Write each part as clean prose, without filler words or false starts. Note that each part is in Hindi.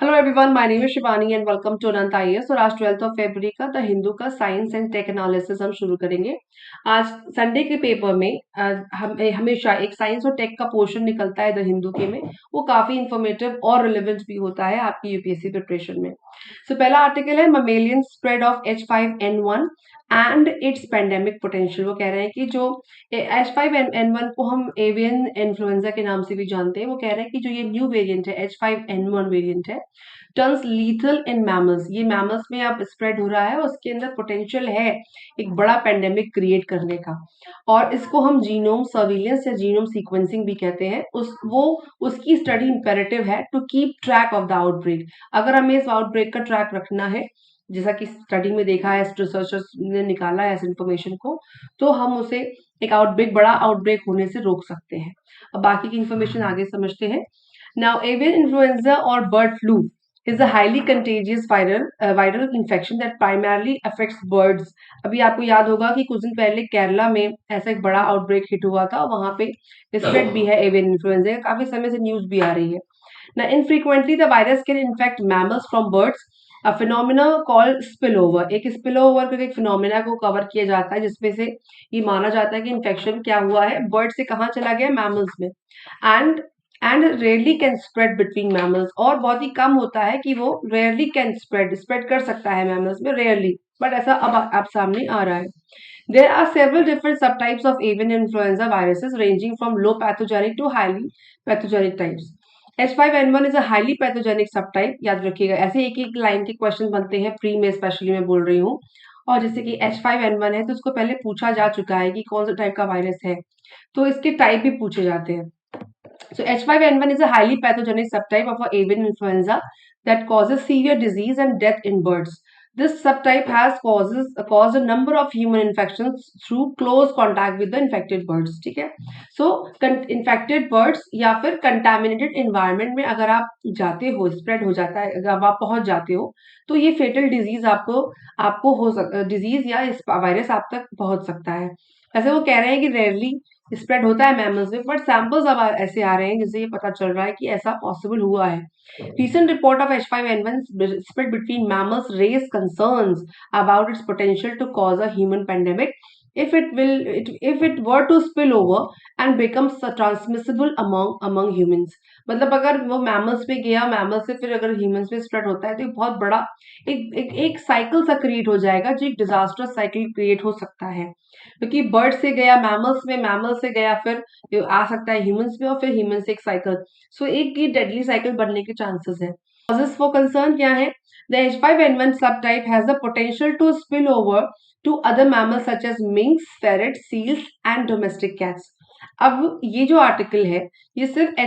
Hello everyone, my name is Shivani and welcome to Anant IAS. और आज 12 फरवरी का द हिंदू का साइंस एंड टेक एनालिसिस हम शुरू करेंगे। आज संडे के पेपर में हमेशा एक साइंस और टेक का पोर्शन निकलता है द हिंदू के में। वो काफी इंफॉर्मेटिव और रिलेवेंट भी होता है आपकी यूपीएससी प्रिपरेशन में। पहला आर्टिकल है mammalian spread of H5N1 and it's pandemic potential. वो कह रहे हैं कि जो H5N1 को हम एवियन इन्फ्लुएंजा के नाम से भी जानते हैं, वो कह रहे हैं कि जो ये न्यू वेरिएंट है H5N1 वेरिएंट है, टर्न्स लीथल इन मैमल्स। ये मैमल्स में अब स्प्रेड हो रहा है और उसके अंदर पोटेंशियल है एक बड़ा पेंडेमिक क्रिएट करने का। और इसको हम जीनोम सर्विलेंस या जीनोम सीक्वेंसिंग भी कहते हैं। उसकी स्टडी इंपेरेटिव है to keep track of the outbreak. अगर हमें इस आउटब्रेक का ट्रैक रखना है, जैसा कि स्टडी में देखा है, रिसर्चर्स ने निकाला है इस इंफॉर्मेशन को, तो हम उसे एक आउटब्रेक, बड़ा आउटब्रेक होने से रोक सकते हैं। अब बाकी की इंफॉर्मेशन आगे समझते हैं। नाउ एवियन इन्फ्लुएंजा और bird flu is a highly contagious viral infection that primarily affects birds। अभी आपको याद होगा कि कुछ दिन पहले केरला में ऐसा एक बड़ा आउटब्रेक हिट हुआ था, वहां पे स्प्रेड भी है एवियन इन्फ्लुएंजा। काफी समय से न्यूज भी आ रही है ना। Infrequently the virus can infect mammals from birds, a phenomena called spillover. एक स्पिलओवर करके एक फिनोमिना को कवर किया जाता है, जिसमें से ये माना जाता है कि इन्फेक्शन क्या हुआ है, बर्ड से कहाँ चला गया, मैमल्स में। And and rarely can spread between mammals. और बहुत ही कम होता है कि वो रेयरली कैन स्प्रेड कर सकता है मैमल्स में, रेयरली, बट ऐसा अब सामने आ रहा है। There are several different subtypes of avian influenza viruses ranging from low pathogenic to highly pathogenic types. H5N1 is a highly pathogenic subtype। याद रखिएगा, ऐसे एक एक लाइन के क्वेश्चन बनते हैं प्री में, स्पेशली मैं बोल रही हूँ। और जैसे कि H5N1 है तो उसको पहले पूछा जा चुका है कि कौन सा टाइप का वायरस है, तो इसके टाइप भी पूछे जाते हैं। So H5N1 is a highly pathogenic subtype of avian influenza that causes severe disease and death in birds. This subtype has caused a number of human infections through close contact with the infected birds. ठीक है, so infected birds या फिर contaminated environment में अगर आप जाते हो, spread हो जाता है, अगर आप पहुंच जाते हो, तो ये fatal disease आपको हो डिजीज या इस वायरस आप तक पहुंच सकता है। वैसे वो कह रहे हैं कि रेयरली स्प्रेड होता है मैमल्स में, बट सैंपल्स अब ऐसे आ रहे हैं जिससे ये पता चल रहा है कि ऐसा पॉसिबल हुआ है। Recent report of H5N1 spread between mammals raised concerns about its potential to cause a human pandemic if it were to spill over and becomes transmissible among humans। मतलब अगर वो मैमल्स पे गया, मैमल से फिर अगर ह्यूमंस में स्प्रेड होता है, तो एक बहुत बड़ा एक साइकिल सा क्रिएट हो जाएगा, जो एक डिजास्टर साइकिल क्रिएट हो सकता है। क्योंकि बर्ड से गया मैमल्स में, मैमल से गया फिर आ सकता है ह्यूमंस में, और फिर ह्यूमंस से एक साइकिल। सो एक ये डेडली साइकिल बनने के चांसेस है। कॉजेस फॉर कंसर्न क्या है? The H5N1 subtype has the potential to spill over to other mammals such as minks, ferrets, seals and domestic cats। अब ये जो आर्टिकल है, ये सिर्फ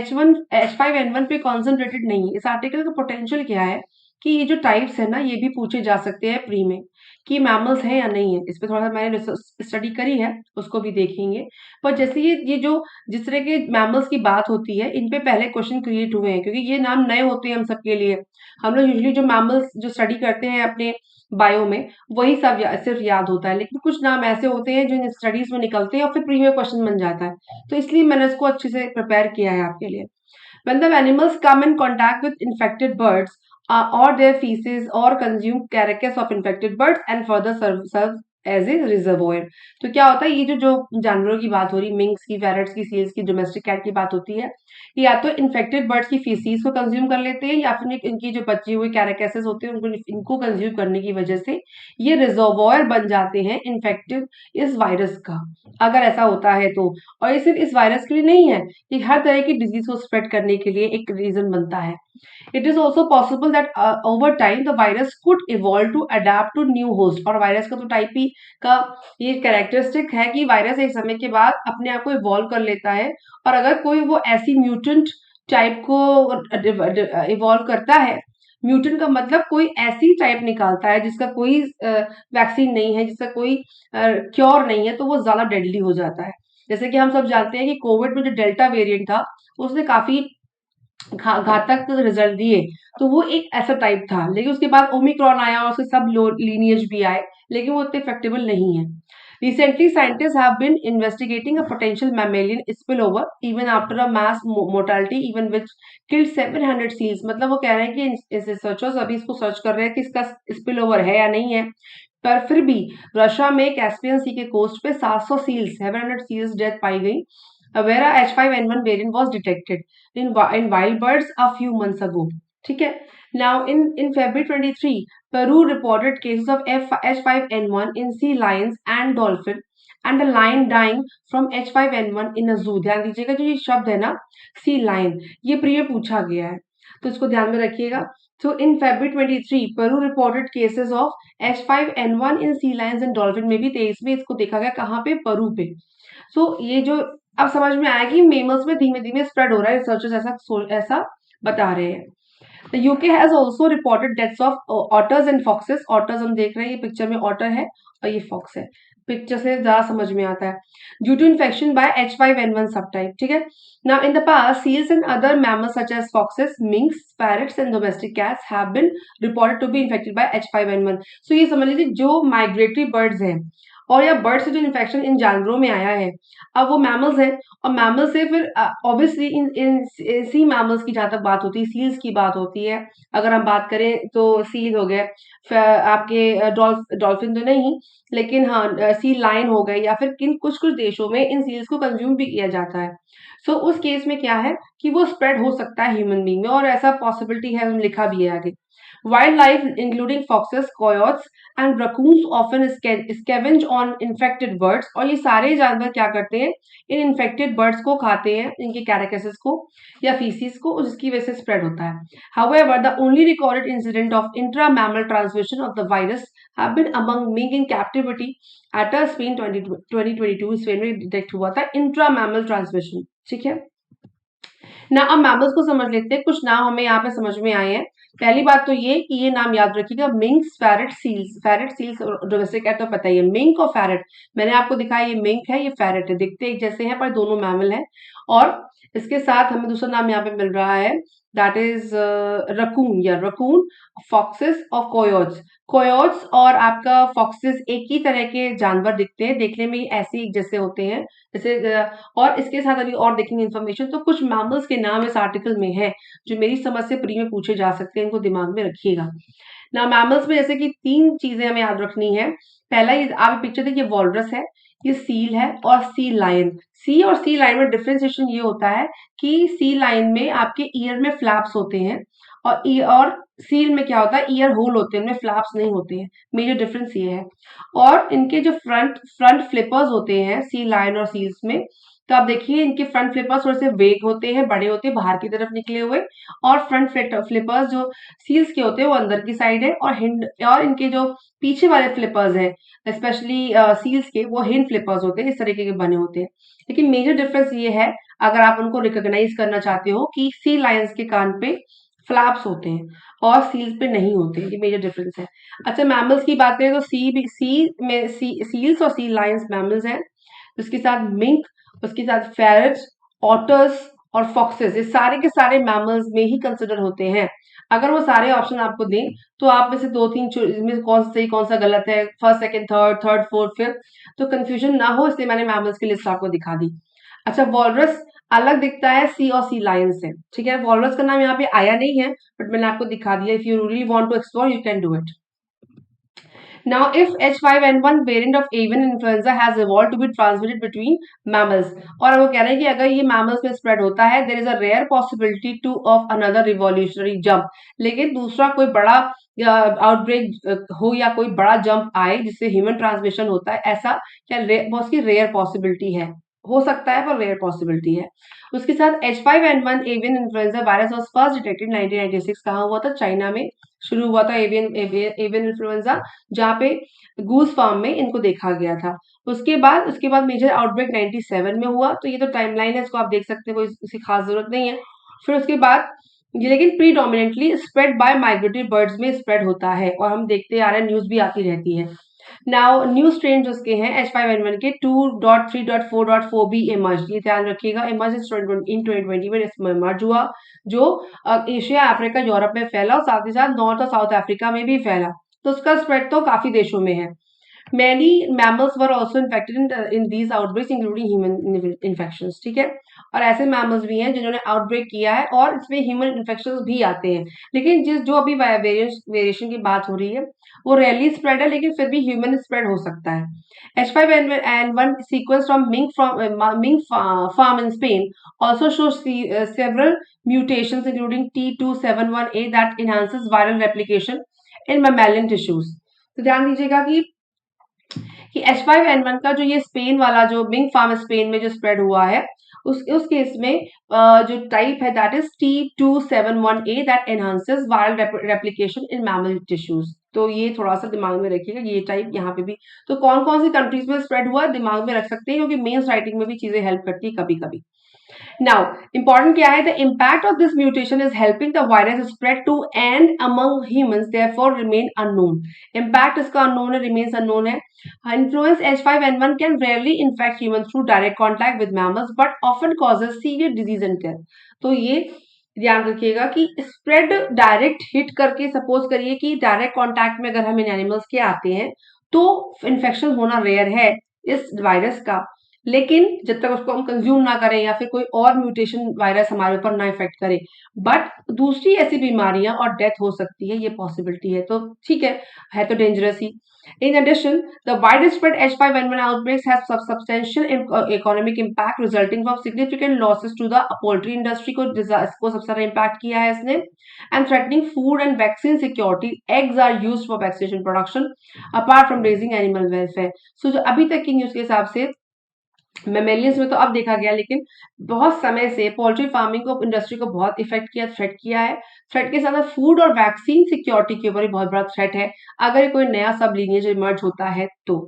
H5N1 पे कॉन्सेंट्रेटेड नहीं है। इस आर्टिकल का पोटेंशियल क्या है कि ये जो टाइप्स है ना, ये भी पूछे जा सकते हैं प्री में कि मैमल्स हैं या नहीं है। इस पे थोड़ा सा मैंने स्टडी करी है, उसको भी देखेंगे। पर जैसे ये जो जिस तरह के मैमल्स की बात होती है, इन पे पहले क्वेश्चन क्रिएट हुए हैं, क्योंकि ये नाम नए होते हैं हम सबके लिए। हम लोग यूजुअली जो मैमल्स जो स्टडी करते हैं अपने बायो में, वही सब सिर्फ याद होता है, लेकिन कुछ नाम ऐसे होते हैं जो इन स्टडीज में निकलते हैं और फिर प्री में क्वेश्चन बन जाता है। तो इसलिए मैंने इसको अच्छे से प्रिपेयर किया है आपके लिए। When the animals come in contact with infected birds or their feces or consume carcass of infected birds and further serve as a reservoir. तो क्या होता है, ये जो जानवरों की बात हो रही, मिंक्स की, फेरट्स की, सील्स की, डोमेस्टिक कैट की बात होती है, ये या तो इन्फेक्टेड बर्ड्स की फीसीज को कंज्यूम कर लेते हैं, या फिर इनकी जो बची हुई कैरेकेसेस होते हैं उनको इनको कंज्यूम करने की वजह से ये रिजर्वोयर बन जाते हैं इन्फेक्टिव इस वायरस का, अगर ऐसा होता है तो। और ये सिर्फ इस वायरस के लिए नहीं है, ये हर तरह की डिजीज को स्प्रेड करने के लिए एक रीजन बनता है। It is also possible that over time the virus could evolve to adapt to new host। और वायरस का तो टाइप ही का ये कैरेक्टरिस्टिक है कि वायरस एक समय के बाद अपने आप को इवॉल्व कर लेता है, और अगर कोई वो ऐसी म्यूटेंट टाइप को इवॉल्व करता है, म्यूटेंट का मतलब कोई ऐसी टाइप निकालता है जिसका कोई वैक्सीन नहीं है, जिसका कोई क्योर नहीं है, तो वो ज्यादा डेडली हो जाता है। जैसे कि हम सब जानते हैं कि कोविड में जो डेल्टा वेरिएंट था, उसने काफी घातक रिजल्ट दिए, तो वो एक ऐसा टाइप था। लेकिन उसके बाद ओमिक्रॉन आया और उसके सब लीनिएज भी आए, लेकिन वो उतने इफेक्टेबल नहीं है। Recently, scientists have been investigating a potential mammalian spillover even after a mass mortality, even which killed 700 seals. मतलब वो कह रहे हैं कि इस रिसर्चर्स अभी इसको सर्च कर रहे हैं कि इसका स्पिलओवर है या नहीं है, पर फिर भी रशिया में कैस्पियन सी के कोस्ट पे 700 सील्स 700 सील्स डेथ पाई गई, where H5N1 variant was detected in wild birds a few months ago. ठीक है. Now in February 23, Peru reported cases of H5N1 in sea lions and dolphin and a lion dying from H5N1 in a zoo. ध्यान दीजिएगा जो ये शब्द है ना sea lion, ये प्रिय पूछा गया है, तो इसको ध्यान में रखिएगा. So in February 23, Peru reported cases of H5N1 in sea lions and dolphin में भी 23 में इसको देखा गया, कहाँ पे? पेरू पे. सो ये जो अब समझ में आया कि मेमल्स में धीमे धीमे स्प्रेड हो रहा है, रिसर्चर्स ऐसा बता रहे हैं. The UK has also reported deaths of otters and foxes. Otters हम देख रहे हैं, ये पिक्चर में otter है और ये fox है. पिक्चर से ज़्यादा समझ में आता है. Due to infection by H5N1 subtype, ठीक है. Now in the past, seals and other mammals such as foxes, minks, parrots and domestic cats have been reported to be infected by H5N1. So ये समझ लीजिए जो migratory birds हैं और या बर्ड से जो इन्फेक्शन इन जानवरों में आया है, अब वो मैमल्स हैं और मैमल से फिर ऑब्वियसली इन इन सी मैमल्स की जहाँ तक बात होती है, सील्स की बात होती है. अगर हम बात करें तो सील हो गए, आपके डॉल्फिन तो नहीं, लेकिन हाँ सी लाइन हो गए, या फिर किन कुछ कुछ देशों में इन सील्स को कंज्यूम भी किया जाता है. सो उस केस में क्या है कि वो स्प्रेड हो सकता है ह्यूमन बीइंग में, और ऐसा पॉसिबिलिटी है, लिखा भी है आगे. Wild life including foxes, coyotes and raccoons often scavenge on infected birds. और ये सारे जानवर क्या करते हैं, इन इन्फेक्टेड बर्ड्स को खाते हैं, इनके कैरेकसेस को या फीसिस को, जिसकी वजह से स्प्रेड होता है. However, the only recorded incident of intra-mammal transmission of the virus have been among mink in captivity at a Spain 2022. Spain में डिटेक्ट हुआ था इंट्रा-मैमल ट्रांसमिशन. ठीक है ना. अब मैमल्स को समझ लेते हैं. कुछ नाम हमें यहाँ पे समझ में आए हैं. पहली बात तो ये कि ये नाम याद रखिएगा, मिंक्स, फैरेट, सील्स. फैरेट, सील्स और डोमेस्टिक कैट तो पता ही है. मिंक और फैरेट मैंने आपको दिखाया, ये मिंक है, ये फैरेट है, दिखते एक जैसे हैं पर दोनों मैमल हैं. और इसके साथ हमें दूसरा नाम यहाँ पे मिल रहा है, दैट इज रकून या रकून, फॉक्सेस और कोयोट्स. कोयोट्स और आपका फॉक्सेस एक ही तरह के जानवर दिखते हैं, देखने में ऐसे ही जैसे होते हैं जैसे. और इसके साथ अभी और देखेंगे इन्फॉर्मेशन, तो कुछ मैमल्स के नाम इस आर्टिकल में है जो मेरी समझ से प्री में पूछे जा सकते हैं, इनको दिमाग में रखिएगा. ना मैमल्स में जैसे कि 3 चीजें हमें याद रखनी है. पहला, ये आप पिक्चर देखिए, वॉलरस है, ये सील है और सी लायन. सी और सी लायन में डिफरेंशिएशन ये होता है कि सी लायन में आपके ईयर में फ्लैप्स होते हैं और सील में क्या होता है, ईयर होल होते हैं, उनमें फ्लैप्स नहीं होते हैं. मेजर डिफरेंस ये है. और इनके जो फ्रंट फ्लिपर्स होते हैं सी लायन और सील्स में, तो आप देखिए इनके फ्रंट फ्लिपर्स थोड़े से वेग होते हैं, बड़े होते हैं, बाहर की तरफ निकले हुए. और फ्रंट फ्लिपर्स जो सील्स के होते हैं वो अंदर की साइड है, और इनके जो पीछे वाले फ्लिपर्स हैं स्पेशली सील्स के, वो हिंड फ्लिपर्स होते हैं, इस तरीके के बने होते हैं. लेकिन मेजर डिफरेंस ये है, अगर आप उनको रिकॉग्नाइज करना चाहते हो, कि सी लायंस के कान पे फ्लैप्स होते हैं और सील्स पे नहीं होते. ये मेजर डिफरेंस है. अच्छा, मैमल्स की बात करें तो सील्स और सी लायंस मैमल्स हैं. उसके साथ मिंक, उसके साथ फेरट्स, ऑटर्स और फॉक्सेस, ये सारे के सारे मैमल्स में ही कंसिडर होते हैं. अगर वो सारे ऑप्शन आपको दें तो आप में से 2-3 इसमें कौन सा सही कौन सा गलत है, first, second, third, fourth, fifth, तो कंफ्यूजन ना हो इसलिए मैंने मैमल्स की लिस्ट आपको दिखा दी. अच्छा, वॉलरस अलग दिखता है सी और सी लायन से. ठीक है, वॉलरस का नाम यहाँ पे आया नहीं है, बट मैंने आपको दिखा दिया. If you really want to explore you can do it. Now, if H5N1 variant of avian influenza has evolved to be transmitted between mammals, और वो कह रहे हैं कि अगर ये mammals में spread होता है, there is a rare possibility to of another revolutionary jump. लेकिन दूसरा कोई बड़ा आउटब्रेक हो या कोई बड़ा जंप आए जिससे ह्यूमन ट्रांसमिशन होता है, ऐसा क्या बहुत उसकी रेयर पॉसिबिलिटी है, हो सकता है पर रेयर पॉसिबिलिटी है. उसके साथ H5N1 avian influenza virus was first detected 1996. कहाँ हुआ था? चाइना में शुरू हुआ था एवियन इन्फ्लुएंजा, जहाँ पे गूस फार्म में इनको देखा गया था. उसके बाद मेजर आउटब्रेक 97 में हुआ. तो ये तो टाइमलाइन है, इसको आप देख सकते हैं, कोई इसकी खास जरूरत नहीं है. फिर उसके बाद ये लेकिन predominantly spread by migratory birds में स्प्रेड होता है, और हम देखते आ रहे हैं, न्यूज भी आती रहती है. नाउ न्यू स्ट्रेन जो उसके हैं H5N1 के 2.3.4.4 भी इमर्ज, ये ध्यान रखिएगा, इमर्ज इन 2020 में इसमें इमर्ज हुआ, जो एशिया, अफ्रीका, यूरोप में फैला और साथ ही साथ नॉर्थ और साउथ अफ्रीका में भी फैला. तो उसका स्प्रेड तो काफी देशों में है. Many mammals were also infected in these outbreaks, including human infections. ठीक है, और ऐसे mammals भी हैं जिन्होंने आउटब्रेक किया है और इसमें ह्यूमन इन्फेक्शंस भी आते हैं, लेकिन जो अभी वेरिएशन की बात हो रही है वो रेयरली स्प्रेड है, लेकिन फिर भी ह्यूमन स्प्रेड हो सकता है. H5N1 sequence from Mink farm in Spain also shows several mutations, including T271A, that enhances viral replication in mammalian tissues. तो ध्यान दीजिएगा कि H5N1 का जो ये स्पेन वाला जो मिंक फार्म स्पेन में जो स्प्रेड हुआ है, उस केस में जो टाइप है that is T271A, that enhances viral replication in mammal tissues. तो ये थोड़ा सा दिमाग में रखिएगा, ये टाइप यहाँ पे भी. तो कौन कौन सी कंट्रीज में स्प्रेड हुआ दिमाग में रख सकते हैं, क्योंकि मेंस राइटिंग में भी चीजें हेल्प करती है कभी कभी. Now, important क्या है? The impact of this mutation is helping the virus spread to and among humans, therefore remain unknown. Impact इसका unknown है, remains unknown है. Influence H5N1 can rarely infect humans through direct contact with mammals, but often causes severe disease and death. तो ये ध्यान रखिएगा कि स्प्रेड डायरेक्ट हिट करके, सपोज करिए कि डायरेक्ट कांटेक्ट में अगर हम इन एनिमल्स के आते हैं तो इन्फेक्शन होना रेयर है इस वायरस का, लेकिन जब तक उसको हम कंज्यूम ना करें या फिर कोई और म्यूटेशन वायरस हमारे ऊपर ना इफेक्ट करे, बट दूसरी ऐसी बीमारियां और डेथ हो सकती है, ये पॉसिबिलिटी है. तो ठीक है तो dangerous he. In addition, the widespread H5N1 outbreaks have substantial economic impact, resulting from significant losses to the poultry industry को सबसे सारा impact किया है इसने, and threatening food and vaccine security. Eggs are used for vaccination production, apart from raising animal welfare. So जो अभी तक की न्यूज के हिसाब से मेमेलियंस में तो अब देखा गया, लेकिन बहुत समय से पोल्ट्री फार्मिंग को, इंडस्ट्री को बहुत इफेक्ट किया, थ्रेट किया है. थ्रेट के साथ फूड और वैक्सीन सिक्योरिटी के ऊपर भी बहुत बड़ा थ्रेट है अगर कोई नया सब लीनिएज इमर्ज होता है तो.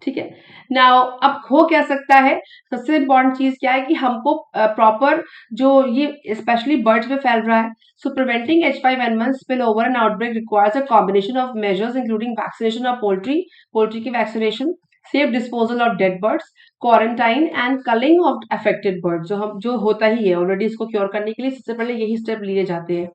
ठीक है. नाउ अब हो क्या सकता है, सबसे इंपॉर्टेंट चीज क्या है कि हमको प्रॉपर जो ये स्पेशली बर्ड्स में फैल रहा है, so preventing H5N1 spill over and outbreak requires a combination of measures including vaccination of poultry की vaccination, safe disposal of dead birds, quarantine and culling of affected birds, जो होता ही है ऑलरेडी. इसको क्योर करने के लिए सबसे पहले यही स्टेप लिए जाते हैं.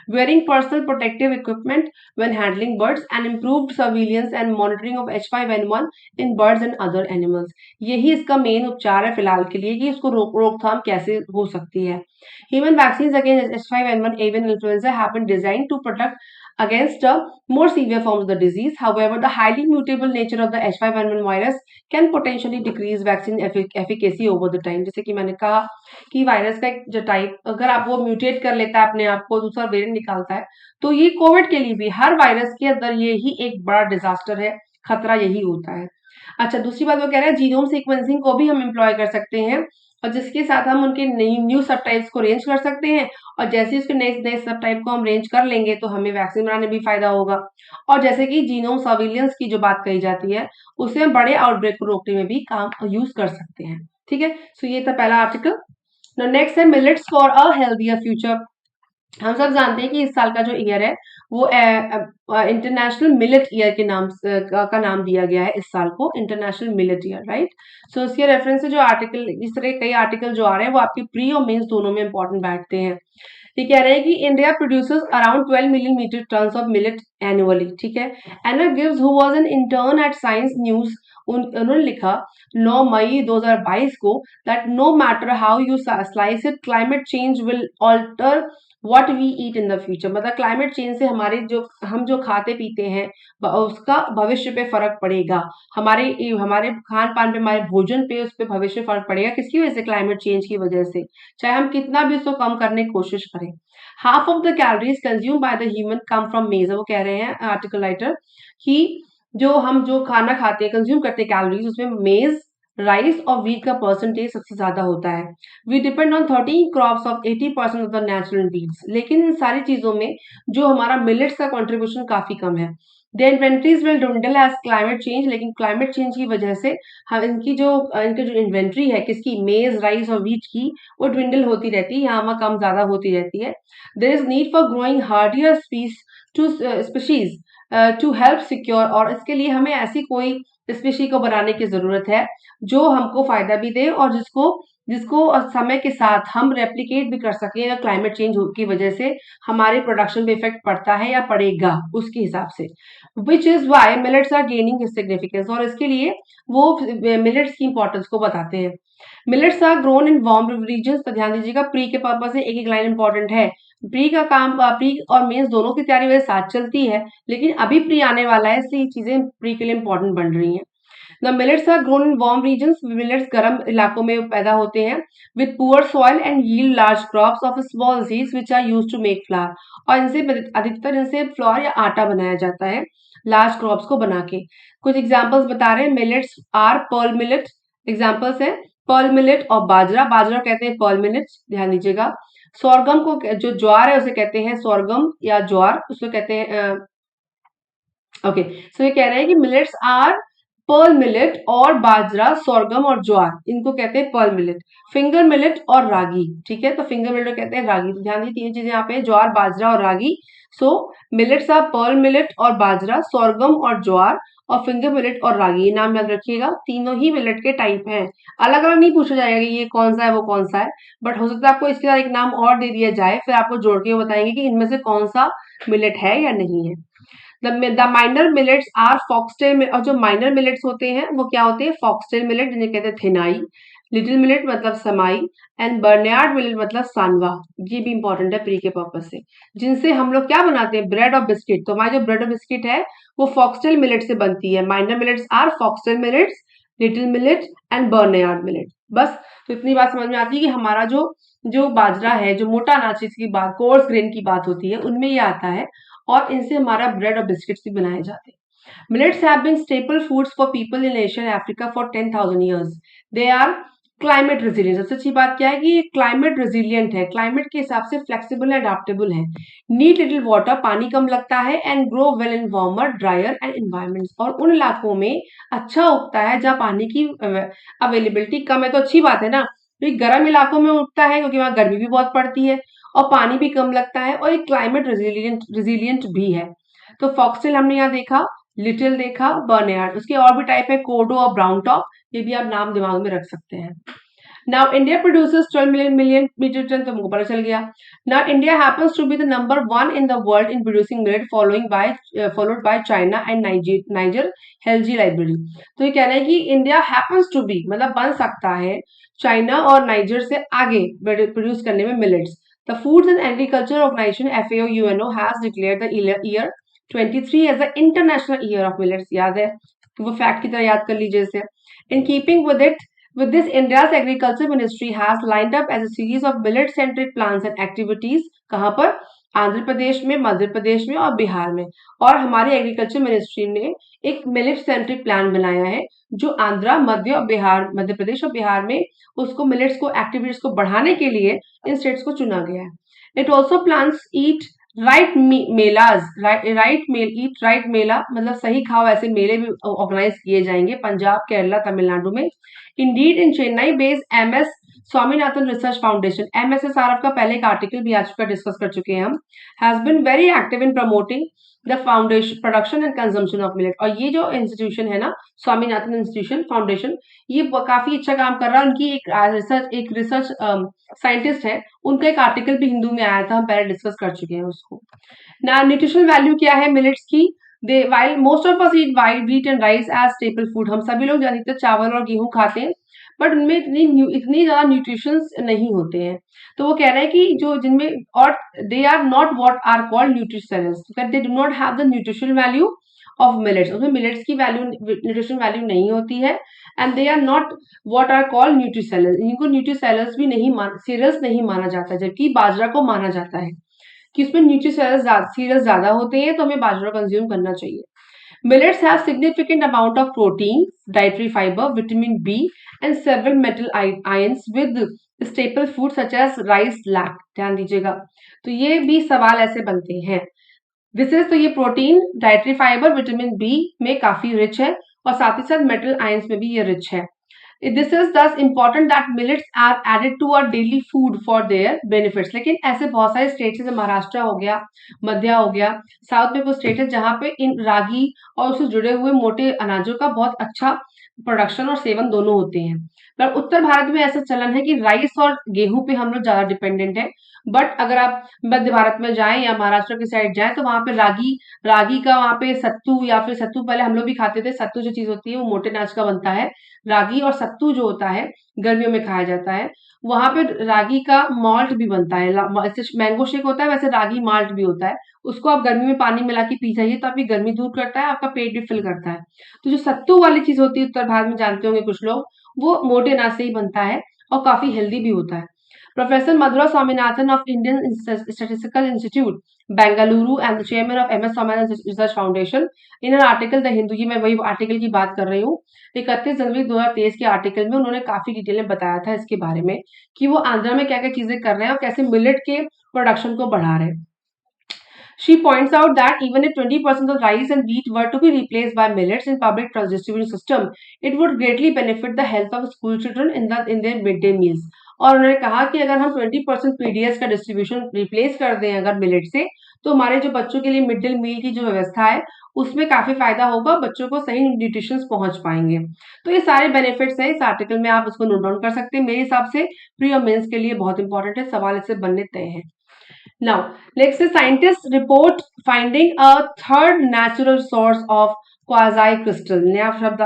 Wearing personal protective equipment when handling birds and improved surveillance and monitoring of H5N1 in birds and other animals. यही इसका मेन उपचार है फिलहाल के लिए कि इसको रोकथाम कैसे हो सकती है. Human vaccines against H5N1 avian influenza have been designed to protect against more severe forms of the disease. However, the highly mutable nature of the H5N1 virus can potentially decrease vaccine efficacy over the time. जैसे कि मैंने कहा कि वायरस का जो टाइप अगर आप वो म्यूटेट कर लेता है अपने आप को, दूसरा वेरिएंट निकालता है, तो ये कोविड के लिए भी हर वायरस के अंदर ये ही एक बड़ा डिजास्टर है, खतरा यही होता है. अच्छा, दूसरी बात वो कह रहा है जीनोम सीक्वेंसिंग को भी हम एम्प्लॉय कर सकते हैं, और जिसके साथ हम उनके न्यू सब टाइप्स को रेंज कर सकते हैं, और जैसे ही उसके नए सब टाइप को हम रेंज कर लेंगे तो हमें वैक्सीन बनाने में भी फायदा होगा. और जैसे कि जीनोम सर्विलियंस की जो बात कही जाती है, उससे हम बड़े आउटब्रेक को रोकने में भी काम यूज कर सकते हैं. ठीक है, सो ये था पहला आर्टिकल. नेक्स्ट है millets for a healthier future. हम सब जानते हैं कि इस साल का जो ईयर है वो इंटरनेशनल मिलेट ईयर के नाम का नाम दिया गया है इस साल को, इंटरनेशनल मिलेट ईयर, राइट. सो इसके रेफरेंस से जो आर्टिकल, इस तरह कई आर्टिकल जो आ रहे हैं वो आपके प्री और मेंस दोनों में इंपॉर्टेंट बैठते हैं. ये कह रहे हैं कि India produces around 12 million metric tons of millet annually. ठीक है. एनर गिव्स who was an intern at Science News, उन्होंने लिखा 9 मई 2022 को that no matter how you slice it, climate change will alter what we eat in the future. मतलब क्लाइमेट चेंज से हमारे हम जो खाते पीते हैं उसका भविष्य पे फर्क पड़ेगा, हमारे हमारे खान पान पे, हमारे भोजन पे, उस पे भविष्य फर्क पड़ेगा. किसकी वजह से? क्लाइमेट चेंज की वजह से, चाहे हम कितना भी उसको कम करने की कोशिश करें. Half of the calories consume by the human come from मेज. वो कह रहे हैं आर्टिकल राइटर कि जो खाना खाते हैं, कंज्यूम करते हैं कैलोरीज, उसमें मेज, राइस और व्हीट का परसेंटेज सबसे ज्यादा होता है. We depend on 13 crops of 80% of the natural weeds. लेकिन इन सारी चीजों में जो हमारा मिलेट्स का कंट्रीब्यूशन काफी कम है. The inventories will dwindle as climate change. लेकिन क्लाइमेट चेंज की वजह से हम इनकी जो इन्वेंट्री है, किसकी? मेज, राइस और व्हीट की, वो dwindle होती रहती है, यहाँ वहाँ कम ज्यादा होती रहती है. There is need for growing hardier species to help secure. और इसके लिए हमें ऐसी कोई स्पीशी को बनाने की जरूरत है जो हमको फायदा भी दे और जिसको जिसको समय के साथ हम रेप्लिकेट भी कर सकें अगर क्लाइमेट चेंज की वजह से हमारे प्रोडक्शन पे इफेक्ट पड़ता है या पड़ेगा उसके हिसाब से, which is why millets are gaining significance. और इसके लिए वो मिलेट्स की इंपॉर्टेंस को बताते हैं। Millets are grown in warm region. तो ध्यान दीजिएगा, प्री के पर्पज से एक एक लाइन इंपॉर्टेंट है। प्री का काम, प्री और मेंस दोनों की तैयारी वैसे साथ चलती है, लेकिन अभी प्री आने वाला है, इसलिए ये चीजें प्री के लिए इंपॉर्टेंट बन रही हैं। The millets are grown in warm regions. Millets गर्म इलाकों में पैदा होते हैं with poor soil and yield large crops of small seeds which are used to make flour. और इनसे अधिकतर इनसे फ्लोर या आटा बनाया जाता है लार्ज क्रॉप्स को बना के। कुछ एग्जांपल्स बता रहे हैं, millets are pearl millet. Examples है पर्ल मिलेट और बाजरा। बाजरा कहते हैं पर्ल मिलेट, ध्यान दीजिएगा। सोरगम को, जो ज्वार है उसे कहते हैं सोरगम या ज्वार, उसको कहते हैं ओके। सो ये कह रहे हैं कि मिलेट्स आर पर्ल मिलेट, और बाजरा, सोरगम और ज्वार, इनको कहते हैं पर्ल मिलेट। फिंगर मिलेट और रागी, ठीक है, तो फिंगर मिलेट कहते हैं रागी। तो ध्यान दीजिए तीन चीजें यहाँ पे, ज्वार, बाजरा और रागी। सो मिलेट्स आर पर्ल मिलेट और बाजरा, सोरगम और ज्वार, और फिंगर मिलेट और रागी। ये नाम याद रखिएगा, तीनों ही मिलेट के टाइप हैं। अलग अलग नहीं पूछा जाएगा कि ये कौन सा है वो कौन सा है, बट हो सकता है आपको इसके साथ एक नाम और दे दिया जाए, फिर आपको जोड़ के बताएंगे कि इनमें से कौन सा मिलेट है या नहीं है। The minor millets are foxtail. और जो माइनर मिलेट्स होते हैं वो क्या होते हैं, फॉक्सटेल मिलेट, जिन्हें कहते हैं थिनाई। लिटिल मिलेट मतलब समाई, एंड बर्नयार्ड मिलेट मतलब सांवा। ये भी इंपॉर्टेंट है प्री के पर्पज से, जिनसे हम लोग क्या बनाते हैं, ब्रेड और बिस्किट। तो हमारी जो ब्रेड और बिस्किट है वो फॉक्सटेल मिलेट से बनती है। Minor millets are foxtail millets, little millet and barnyard millet. बस, तो इतनी बात समझ में आती है कि हमारा जो जो बाजरा है, जो मोटा अनाज की बात, कोर्स ग्रेन की बात होती है, उनमें ये आता है, और इनसे हमारा ब्रेड और बिस्किट्स भी बनाए जाते हैं। Millets have been staple foods for people in Asia Africa for 10,000 years. They are climate resilient. सबसे अच्छी बात क्या है कि ये क्लाइमेट रेजिलियंट है, क्लाइमेट के हिसाब से फ्लेक्सिबल एंड अडेप्टेबल है। नीड लिटिल वाटर, पानी कम लगता है, and grow well in warmer dryer and environments. और उन इलाकों में अच्छा उगता है जहाँ पानी की अवेलेबिलिटी कम है। तो अच्छी बात है ना, तो गर्म इलाकों में उगता है क्योंकि वहां गर्मी भी बहुत पड़ती है और पानी भी कम लगता है, और एक क्लाइमेट रेजिलियंट भी है। तो फॉक्सटेल हमने यहाँ देखा, लिटिल देखा, बर्नयार्ड। उसके और भी टाइप है, कोडो और ब्राउन टॉप, ये भी आप नाम दिमाग में रख सकते हैं। Now India produces 12 million metric ton, तो हमको पता चल गया। Now India happens to be the number 1 in the world in producing millet, followed by China and Niger हेल्जी लाइब्रेरी। तो ये कह रहे हैं कि इंडिया हैपेंस टू बी मतलब बन सकता है चाइना और नाइजर से आगे प्रोड्यूस करने में millets. The food and agriculture organisation FAO UNO has declared the year 23 as the international year of millets. याद है, तो वो फैक्ट की तरह याद कर लीजिए इसे। In keeping with it, with this, India's Agriculture Ministry has lined up as a series of millet-centric plans and activities। कहाँ पर, आंध्र प्रदेश में, मध्य प्रदेश में और बिहार में। और हमारी एग्रीकल्चर मिनिस्ट्री ने एक मिलेट सेंट्रिक प्लान बनाया है, जो आंध्र, मध्य प्रदेश और बिहार में उसको मिलेट्स को एक्टिविटीज को बढ़ाने के लिए इन स्टेट्स को चुना गया है। It also plans eat right melas, eat right mela मतलब सही खाओ ऐसे मेले भी ऑर्गेनाइज किए जाएंगे पंजाब, केरला, तमिलनाडु में। Indeed in Chennai based MS Swaminathan research foundation, MSSRF का पहले एक आर्टिकल भी आ चुका, डिस्कस कर चुके हैं हम, has been very active in promoting the foundation production and consumption of millet. और ये जो इंस्टीट्यूशन है ना, स्वामीनाथन इंस्टीट्यूशन फाउंडेशन, ये काफी अच्छा काम कर रहा है। उनकी एक रिसर्च साइंटिस्ट है, उनका एक आर्टिकल भी हिंदू में आया था, हम पहले डिस्कस कर चुके हैं उसको। ना न्यूट्रिशनल वैल्यू क्या है मिलेट्स की, दे while most of us eat white wheat and rice as staple food, हम सभी लोग अधिकतर चावल और गेहूं खाते हैं, बट उनमें इतनी ज्यादा न्यूट्रिशंस नहीं होते हैं। तो वो कह रहे हैं कि जो जिनमें, और they are not what are called nutritionals, they do not have the nutritional value of millets. उसमें मिलेट्स की वैल्यू, न्यूट्रिशन वैल्यू नहीं होती है, and they are not what are called nutricereals. इनको न्यूट्रीसेलर्स भी नहीं सीरियल्स नहीं माना जाता, जबकि बाजरा को माना जाता है कि उसमें सीरियल्स ज्यादा होते हैं, तो हमें बाजरा कंज्यूम करना चाहिए। Millets have significant amount of protein, dietary fiber, vitamin B, and several metal ions with staple food such as rice, lac। ध्यान दीजिएगा, तो ये भी सवाल ऐसे बनते हैं। तो ये protein, dietary fibre, vitamin B में काफी रिच है, और साथ ही साथ मेटल आयंस में भी ये रिच है। This is thus important that millets are added to our daily food for their benefits. लेकिन ऐसे बहुत सारे स्टेट्स जैसे महाराष्ट्र हो गया, मध्य हो गया, साउथ में कुछ स्टेट है जहाँ पे इन रागी और उससे जुड़े हुए मोटे अनाजों का बहुत अच्छा प्रोडक्शन और सेवन दोनों होते हैं। पर उत्तर भारत में ऐसा चलन है कि राइस और गेहूं पे हम लोग ज्यादा डिपेंडेंट है। बट अगर आप मध्य भारत में जाएं या महाराष्ट्र की साइड जाएं तो वहां पे रागी रागी का वहां पे सत्तू, या फिर सत्तू पहले हम लोग भी खाते थे। सत्तू जो चीज होती है वो मोटे अनाज का बनता है। रागी और सत्तू जो होता है गर्मियों में खाया जाता है। वहां पे रागी का माल्ट भी बनता है। जैसे मैंगो शेक होता है वैसे रागी माल्ट भी होता है। उसको आप गर्मी में पानी मिला के पी जाइए तो आपकी गर्मी दूर करता है, आपका पेट भी फिल करता है। तो जो सत्तू वाली चीज होती है उत्तर भारत में जानते होंगे कुछ लोग, वो मोटे अनाज से ही बनता है और काफी हेल्दी भी होता है। Professor Mathura Swaminathan of Indian statistical institute Bengaluru and the chairman of MS Swaminathan research foundation in an article the Hindu, ये मैं वही आर्टिकल की बात कर रही हूँ। 31 जनवरी 2023 के आर्टिकल में उन्होंने काफी डिटेल में बताया था इसके बारे में कि वो आंध्रा में क्या क्या चीजें कर रहे हैं और कैसे मिलेट के प्रोडक्शन को बढ़ा रहे हैं। She points out that even if 20% of rice and wheat were to be replaced by millets in public distribution system, it would greatly benefit the health of school children in their midday meals. और उन्होंने कहा कि अगर हम 20% पीडीएस का डिस्ट्रीब्यूशन रिप्लेस कर दें अगर मिलेट से, तो हमारे जो बच्चों के लिए मिड डे मील की जो व्यवस्था है उसमें काफी फायदा होगा, बच्चों को सही न्यूट्रिशन पहुंच पाएंगे। तो ये सारे बेनिफिट्स हैं इस आर्टिकल में, आप उसको नोट डाउन कर सकते हैं। मेरे हिसाब से प्री और मेंस के लिए बहुत इंपॉर्टेंट है, सवाल इससे बनने तय है। Now, let's say scientists report finding a third natural source of quasi crystal। नया शब्द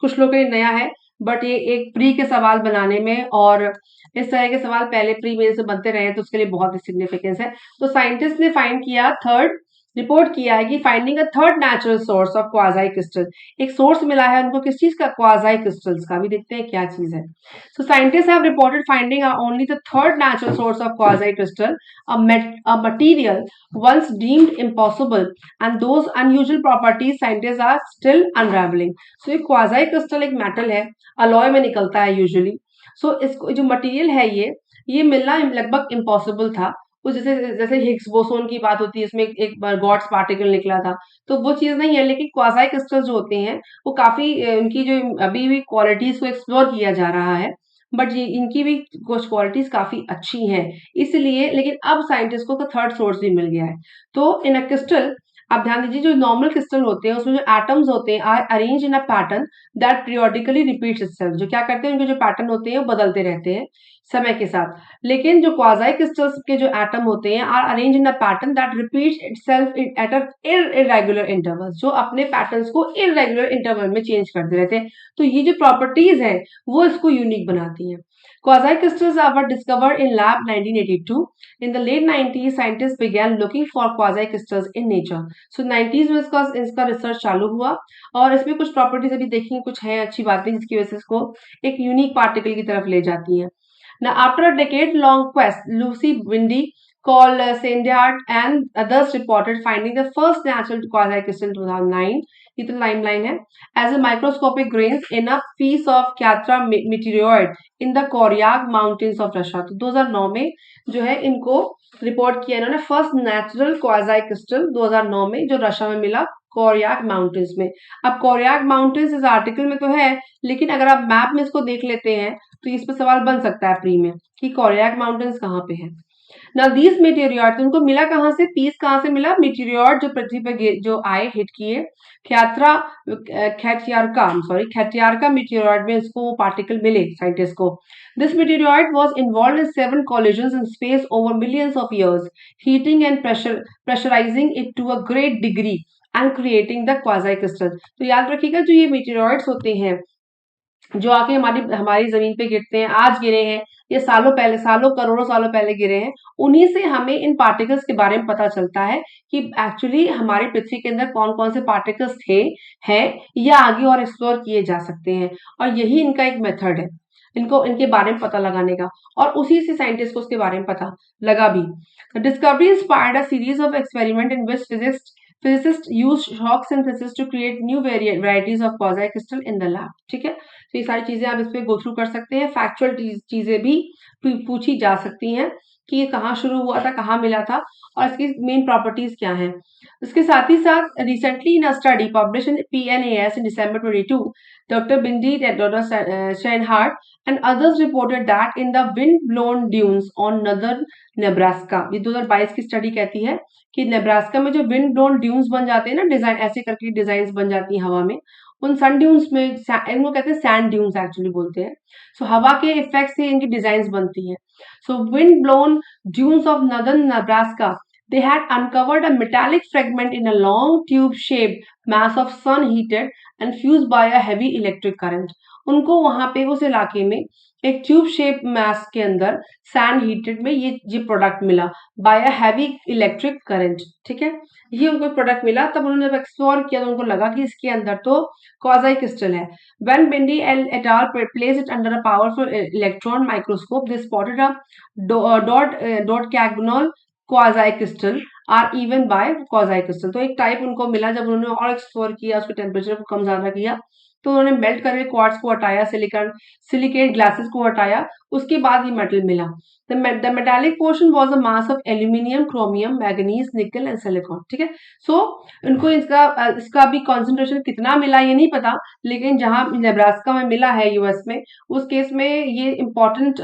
कुछ लोग के लिए नया है, बट ये एक प्री के सवाल बनाने में और इस तरह के सवाल पहले प्री में से बनते रहे तो उसके लिए बहुत ही सिग्निफिकेंस है। तो साइंटिस्ट ने फाइंड किया थर्ड, रिपोर्ट किया है कि finding a third natural source of quasi crystal. एक सोर्स मिला है उनको किस चीज का, क्वाजाई क्रिस्टल्स का। भी देखते हैं क्या चीज है। So scientists have reported finding only the third natural source of quasi crystal, a material once deemed impossible, and those unusual properties scientists are still unraveling. So ये quasi crystal एक metal है, alloy में निकलता है usually. So इसको जो material है ये मिलना लगभग impossible था। वो जैसे जैसे हिग्स बोसोन की बात होती है, इसमें एक बार गॉड्स पार्टिकल निकला था, तो वो चीज नहीं है। लेकिन क्वाजाई क्रिस्टल जो होते हैं वो काफी उनकी जो अभी भी क्वालिटीज को एक्सप्लोर किया जा रहा है, बट ये इनकी भी कुछ क्वालिटीज काफी अच्छी हैं इसलिए। लेकिन अब साइंटिस्ट को थर्ड सोर्स भी मिल गया है। तो इन अ क्रिस्टल, आप ध्यान दीजिए, जो नॉर्मल क्रिस्टल होते हैं उसमें जो एटम्स होते हैं are arrange in a pattern that periodically repeats itself. जो क्या करते हैं, उनके जो पैटर्न होते हैं वो बदलते रहते हैं समय के साथ। लेकिन जो क्वाजाई क्रिस्टल्स के जो एटम होते हैं are arrange in a pattern that repeats itself at a irregular intervals, जो अपने पैटर्न्स को इर्रेगुलर इंटरवल में चेंज करते रहते हैं। तो ये जो प्रॉपर्टीज है वो इसको यूनिक बनाती हैं। Quasi crystals were discovered in lab 1982. In the late 90s, scientists began looking for quasi crystals in nature. So 90s में इसका रिसर्च चालू हुआ और इसमें कुछ प्रॉपर्टीज अभी देखेंगे, कुछ हैं अच्छी बातें जिसकी वजह से इसको एक यूनिक पार्टिकल की तरफ ले जाती हैं। Now, after a decade-long quest, Lucy Windy called Sandhart and others reported finding the first natural quasi-crystal in 2009. ये तो लाइमलाइन है, as a microscopic grains in a piece of Kyatra meteoroid in the Koryak Mountains of Russia. तो 2009 में जो है इनको रिपोर्ट किया इन्होंने फर्स्ट नेचुरल क्वाजाई क्रिस्टल 2009 में, जो रशिया में मिला कोरियाक माउंटेन्स में। अब कोरियाक माउंटेन्स इस आर्टिकल में तो है, लेकिन अगर आप मैप में इसको देख लेते हैं तो इस पर सवाल बन सकता है प्री में कि कोरियाक माउंटेन्स कहाँ पे है। नाउ दीज मेटेरियोइड, उनको मिला कहाँ से, पीस कहाँ से मिला, मेटेरियोइड जो पृथ्वी पे जो आए हिट किए, खैटियारका मेटेरियोइड में इसको पार्टिकल मिले साइंटिस्ट को। This meteoroid was involved in 7 collisions in space over millions of years, heating and pressurizing it to a great degree and creating the quasi crystal। तो याद रखिएगा, जो ये मेटेरियोइड्स होते हैं जो आके हमारी हमारी जमीन पे गिरते हैं, आज गिरे हैं, ये सालों पहले, सालों करोड़ों सालों पहले गिरे हैं, उन्हीं से हमें इन पार्टिकल्स के बारे में पता चलता है कि एक्चुअली हमारी पृथ्वी के अंदर कौन कौन से पार्टिकल्स थे, हैं या आगे और एक्सप्लोर किए जा सकते हैं। और यही इनका एक मेथड है, इनको इनके बारे में पता लगाने का, और उसी से साइंटिस्ट को उसके बारे में पता लगा भी। Discovery inspired a series of experiment in which physicists use shock synthesis to create new varieties of quasi crystal in the lab। ठीक है, तो ये सारी चीजें आप इस पे गो थ्रू कर सकते हैं, फैक्चुअल चीजें भी पूछी जा सकती हैं। कि ये कहाँ शुरू हुआ था, कहाँ मिला था और इसकी मेन प्रॉपर्टीज क्या हैं। इसके साथ ही साथ recently in a study publish in PNAS in December 22, Dr. Bindi and Dr. Steinhardt and others reported that in the wind-blown dunes on northern Nebraska, ये 2022 की स्टडी कहती है कि नेब्रास्का में जो विंड ब्लोन ड्यून्स बन जाते हैं ना, डिजाइन ऐसे करके डिजाइन बन जाती हैं हवा में, उन सन ड्यून्स में इनको कहते हैं सैंड ड्यून्स एक्चुअली बोलते हैं। सो हवा के इफेक्ट से इनकी डिजाइन बनती हैं। So wind blown dunes of northern Nebraska, they had uncovered a metallic fragment in a long tube-shaped mass of sun-heated and fused by a heavy electric current. उनको वहां पे उस इलाके में एक ट्यूब शेप मास के अंदर सैंड हीटेड में ये प्रोडक्ट मिला by a heavy electric current. ठीक है, ये उनको प्रोडक्ट मिला। तब उन्होंने जब एक्सप्लोर किया तो उनको लगा कि इसके अंदर तो क्वाज़ाई क्रिस्टल है। When Bindi et al. Placed it under a powerful electron microscope, they spotted a dodecahedral quasi crystal or even by quasi crystal। तो एक टाइप उनको मिला। जब उन्होंने और एक्सप्लोर किया, उसके टेम्परेचर को कम ज्यादा किया, तो उन्होंने मेल्ट करके क्वार्ट्ज को हटाया, सिलिकेट ग्लासेस को हटाया, उसके बाद ये मेटल मिला। The metallic portion was a mass of aluminium, chromium, manganese, nickel and silicon। ठीक है, सो उनको इसका भी कॉन्सेंट्रेशन कितना मिला ये नहीं पता, लेकिन जहां नेब्रास्का में मिला है यूएस में, उस केस में ये इम्पोर्टेंट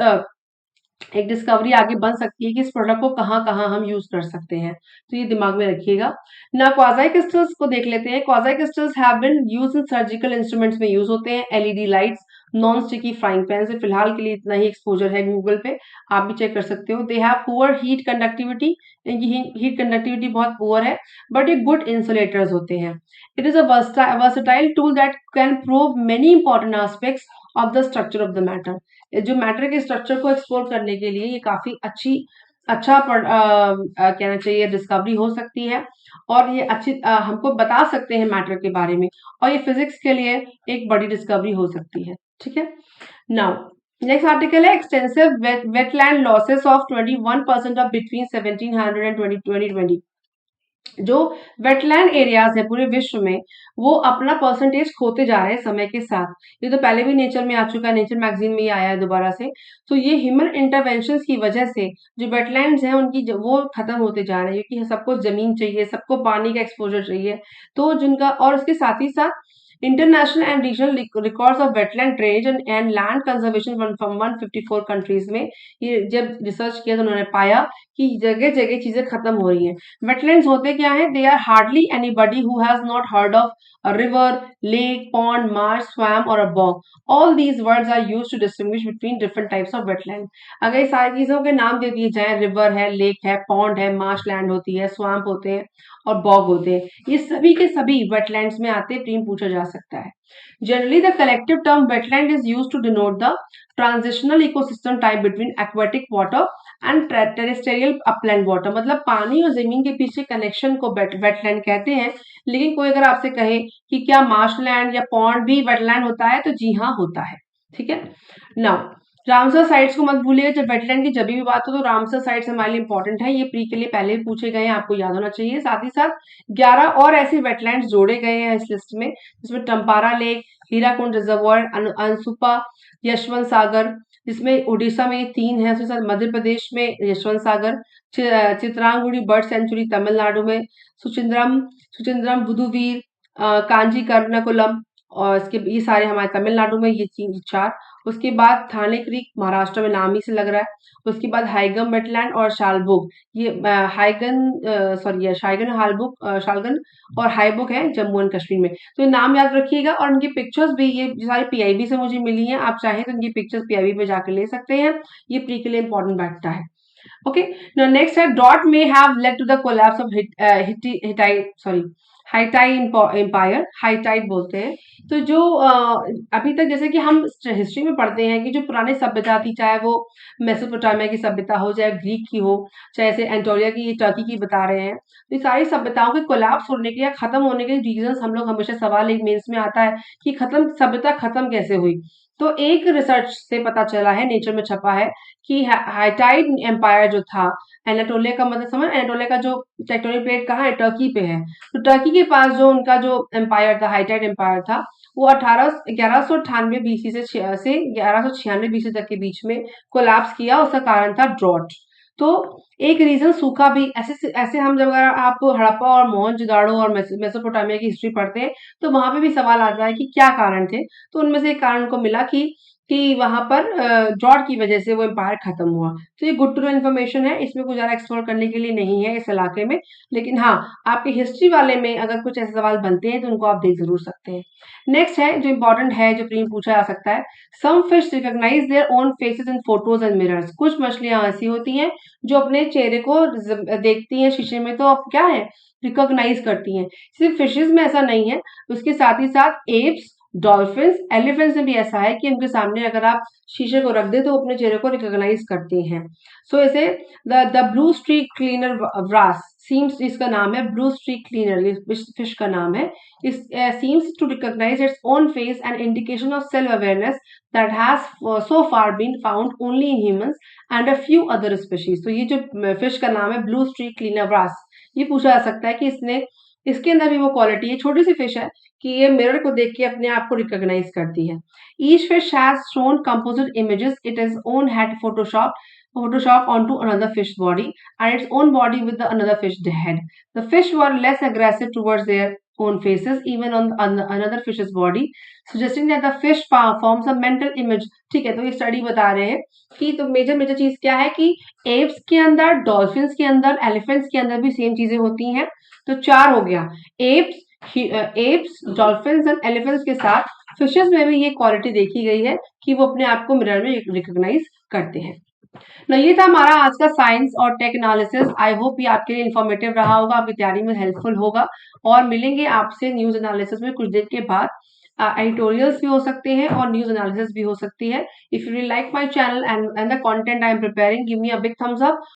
एक डिस्कवरी आगे बन सकती है कि इस प्रोडक्ट को कहाँ कहाँ हम यूज कर सकते हैं। तो ये दिमाग में रखिएगा ना। क्वाज़ाई क्रिस्टल्स को देख लेते हैं। Quasi crystals have been used in surgical instruments में यूज होते हैं। LED lights, non sticky frying pan से फिलहाल के लिए इतना ही एक्सपोजर है गूगल पे, आप भी चेक कर सकते हो। They have poor heat conductivity, इनकी हीट कंडक्टिविटी बहुत पुअर है, बट ये गुड इंसुलेटर्स होते हैं। It is a versatile tool that can prove many important aspects of the structure of the matter. जो मैटर के स्ट्रक्चर को एक्सप्लोर करने के लिए ये काफी कहना चाहिए डिस्कवरी हो सकती है, और ये हमको बता सकते हैं मैटर के बारे में, और ये फिजिक्स के लिए एक बड़ी डिस्कवरी हो सकती है। ठीक है, नाउ नेक्स्ट आर्टिकल है extensive wetland losses of 21% of between 1700 and 2020। जो वेटलैंड एरियाज है पूरे विश्व में, वो अपना परसेंटेज खोते जा रहे हैं समय के साथ। ये तो पहले भी नेचर में आ चुका है, नेचर मैगजीन में ही आया है दोबारा से। तो ये ह्यूमन इंटरवेंशन की वजह से जो वेटलैंड्स हैं उनकी वो खत्म होते जा रहे हैं, क्योंकि सबको जमीन चाहिए, सबको पानी का एक्सपोजर चाहिए। तो जिनका, और उसके साथ ही साथ international and regional records of wetland drainage and land conservation from 154 countries में ये जब रिसर्च किया तो उन्होंने पाया कि जगह जगह चीजें खत्म हो रही हैं। वेटलैंड्स होते क्या हैं? They are hardly anybody who has not heard of a river, lake, pond, marsh, swamp और a bog. All these words are used to distinguish between different types of wetland. अगर ये सारी चीजों के नाम दे दिए जाएं, रिवर है, लेक है, पॉन्ड है, मार्श लैंड होती है, स्वैम्प होते हैं और बॉग होते हैं, ये सभी के सभी वेटलैंड्स में आते हैं, प्रीम पूछा जा सकता है। Generally, the collective term wetland is used to denote the transitional ecosystem type between aquatic water and terrestrial upland water। मतलब पानी और जमीन के पीछे कनेक्शन को वेटलैंड कहते हैं। लेकिन कोई अगर आपसे कहे कि क्या मार्शलैंड या पॉन्ड भी वेटलैंड होता है, तो जी हाँ होता है। ठीक है, नाउ रामसर साइट्स को मत भूलिए। जब वेटलैंड की जब भी बात हो तो रामसर साइट्स हमारे लिए इंपॉर्टेंट है। ये प्री के लिए पहले भी पूछे गए हैं, आपको याद होना चाहिए। साथ ही साथ 11 और ऐसे वेटलैंड्स जोड़े गए हैं इस लिस्ट में, जिसमें टम्पारा लेक, हीराकुंड रिजर्वायर, अनसुपा, यशवंत सागर, जिसमें उड़ीसा में 3 है। उसके साथ मध्य प्रदेश में यशवंत सागर, चित्रांगुड़ी बर्ड सेंचुरी तमिलनाडु में, सुचिंद्रम सुचिंद्रम बुदुवीर, कांजी कर्णकुलम, और ये सारे हमारे तमिलनाडु में, ये 4। उसके बाद थाने क्रीक महाराष्ट्र में, नाम ही से लग रहा है। उसके बाद हाइगम वेटलैंड और शालबुग, ये शाइगन हालबुग, शालगन और हाइबुग है जम्मू एंड कश्मीर में। तो ये नाम याद रखिएगा, और इनकी पिक्चर्स भी ये सारी पीआईबी से मुझे मिली हैं। आप चाहें तो इनकी पिक्चर्स पीआईबी पे जाकर ले सकते हैं। ये प्री के लिए इंपॉर्टेंट बैठता है। ओके, नाउ नेक्स्ट है डॉट में have led to the collapse of Hittite empire. Hittite बोलते हैं। तो जो अभी तक जैसे कि हम हिस्ट्री में पढ़ते हैं कि जो पुरानी सभ्यता थी, चाहे वो मेसोपोटामिया की सभ्यता हो, चाहे ग्रीक की हो, चाहे ऐसे एंटोलिया की, टर्की की बता रहे हैं, तो ये सारी सभ्यताओं के कोलैप्स होने के या खत्म होने के रीजंस हम लोग हमेशा सवाल एक मेंस में आता है कि सभ्यता खत्म कैसे हुई। तो एक रिसर्च से पता चला है, नेचर में छपा है, कि हाइटाइड एम्पायर जो था, एनाटोलिया का मतलब समझ, एनाटोलिया का जो टेक्टोनिक प्लेट कहाँ है? टर्की पे है। तो टर्की के पास जो उनका जो एम्पायर था, हाइटाइड एम्पायर था, वो 1198 बीसी से 1196 बीसी तक के बीच में कोलैप्स किया। उसका कारण था ड्रॉट। तो एक रीज़न सूखा भी ऐसे ऐसे हम जब अगर आप हड़प्पा और मोहनजोदाड़ो और मेसोपोटामिया की हिस्ट्री पढ़ते हैं, तो वहाँ पे भी सवाल आता है कि क्या कारण थे? तो उनमें से एक कारण को मिला कि वहाँ पर ड्रॉट की वजह से वो एम्पायर खत्म हुआ। तो ये गुड टू नो इन्फॉर्मेशन है, इसमें कुछ ज़्यादा एक्सप्लोर करने के लिए नहीं है इस इलाके में। लेकिन हाँ, आपके हिस्ट्री वाले में अगर कुछ ऐसे सवाल बनते हैं, तो उनको आप देख ज़रूर सकते हैं। नेक्स्ट है जो इम्पोर्टेंट है, जो प्रीम पूछा जा सकता है, some fish recognise their own faces in photos and mirrors. कुछ मछलियाँ ऐसी होती हैं जो अपने चेहरे को देखती हैं शीशे में, तो अब क्या है, रिकॉग्नाइज करती हैं। सिर्फ फिशेज में ऐसा नहीं है, उसके साथ ही साथ एप्स, डॉल्फिन्स, एलिफेंट्स में भी ऐसा है कि उनके सामने अगर आप शीशे को रख दें तो वो अपने चेहरे को रिकॉग्नाइज करते हैं। सो ऐसे the blue streak cleaner wrasse seems, इसका नाम है ब्लू स्ट्रीक क्लीनर, ये फिश का नाम है। इस seems to recognise its own face and indication of self awareness that has so far been found only in humans and a few other species। तो ये जो फिश का नाम है ब्लू स्ट्रीक क्लीनर व्रास, ये पूछा जा सकता है कि इसके अंदर भी वो क्वालिटी है, छोटी सी फिश है कि ये मिरर को देख के अपने आप को रिकॉग्नाइज करती है। Each fish has shown composite images it is own had Photoshop onto another fish body and its own body with the another fish head. The fish were less aggressive towards their own faces, even on another fish's body, suggesting that the fish forms a mental image। ठीक है, तो ये स्टडी बता रहे हैं कि तो मेजर मेजर चीज क्या है कि एप्स के अंदर, डॉल्फिन्स के अंदर, एलिफेंट्स के अंदर भी सेम चीजें होती हैं। तो 4 हो गया, एप्स, डॉल्फिन्स एंड एलिफेंट्स के साथ फिशेस में भी ये क्वालिटी देखी गई है कि वो अपने आप को मिरर में रिकॉग्नाइज करते हैं। ना ये था हमारा आज का साइंस और टेक एनालिसिस। आई होप ये आपके लिए इन्फॉर्मेटिव रहा होगा, आपकी तैयारी में हेल्पफुल होगा। और मिलेंगे आपसे न्यूज एनालिसिस में कुछ देर के बाद। एडिटोरियल्स भी हो सकते हैं और न्यूज एनालिसिस भी हो सकती है। If you like my channel and the content I am preparing, give me a big thumbs up.